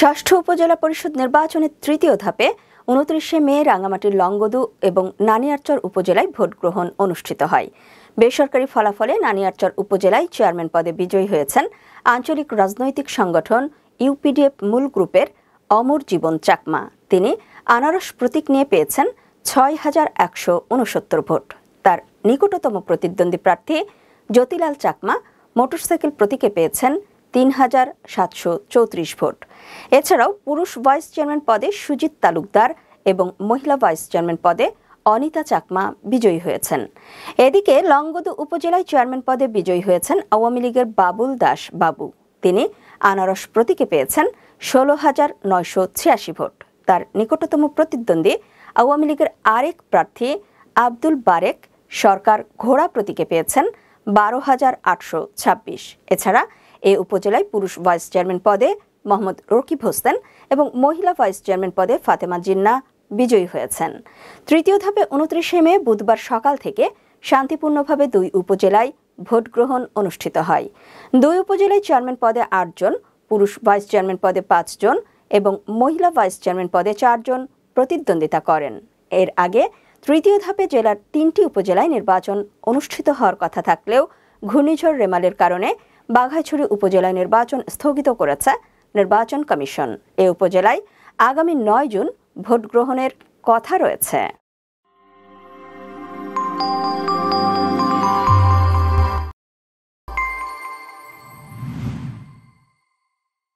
ষষ্ঠ উপজেলা পরিষদ নির্বাচনের তৃতীয় ধাপে ২৯শে মে রাঙ্গামাটির লংগদু এবং নানিয়ারচর উপজেলায় ভোট গ্রহণ অনুষ্ঠিত হয়। বেসরকারি ফলাফলে নানিয়ারচর উপজেলায় চেয়ারম্যান পদে বিজয়ী হয়েছেন আঞ্চলিক রাজনৈতিক সংগঠন ইউপিডিএফ মূল গ্রুপের অমর জীবন চাকমা। তিনি আনারস প্রতীক নিয়ে পেয়েছেন ৬,১৬৯ ভোট। তার নিকটতম প্রতিদ্বন্দ্বী প্রার্থী জ্যোতিলাল চাকমা মোটরসাইকেল প্রতীকে পেয়েছেন ৩,৭৩৪ ভোট। এছাড়াও পুরুষ ভাইস চেয়ারম্যান পদে সুজিত তালুকদার এবং মহিলা ভাইস চেয়ারম্যান পদে অনিতা চাকমা বিজয়ী হয়েছেন। এদিকে লংগদু উপজেলায় চেয়ারম্যান পদে বিজয়ী হয়েছেন আওয়ামী লীগের বাবুল দাস বাবু। তিনি আনারস প্রতীকে পেয়েছেন ১৬,৯৮৬ ভোট। তার নিকটতম প্রতিদ্বন্দ্বী আওয়ামী লীগের আরেক প্রার্থী আব্দুল বারেক সরকার ঘোড়া প্রতীকে পেয়েছেন ১২,৮২৬। এছাড়া এ উপজেলায় পুরুষ ভাইস চেয়ারম্যান পদে মোহাম্মদ রকিব হোসেন এবং মহিলা ভাইস চেয়ারম্যান পদে ফাতেমা জিন্না বিজয়ী হয়েছেন। তৃতীয় ধাপে ২৯শে মে বুধবার সকাল থেকে শান্তিপূর্ণভাবে দুই উপজেলায় ভোট গ্রহণ অনুষ্ঠিত হয়। দুই উপজেলায় চেয়ারম্যান পদে ৮ জন, পুরুষ ভাইস চেয়ারম্যান পদে ৫ জন এবং মহিলা ভাইস চেয়ারম্যান পদে ৪ জন প্রতিদ্বন্দ্বিতা করেন। এর আগে তৃতীয় ধাপে জেলার ৩টি উপজেলায় নির্বাচন অনুষ্ঠিত হওয়ার কথা থাকলেও ঘূর্ণিঝড় রেমালের কারণে বাঘাইছড়ি উপজেলায় নির্বাচন স্থগিত করেছে নির্বাচন কমিশন। এ উপজেলায় আগামী ৯ জুন ভোট গ্রহণের কথা রয়েছে।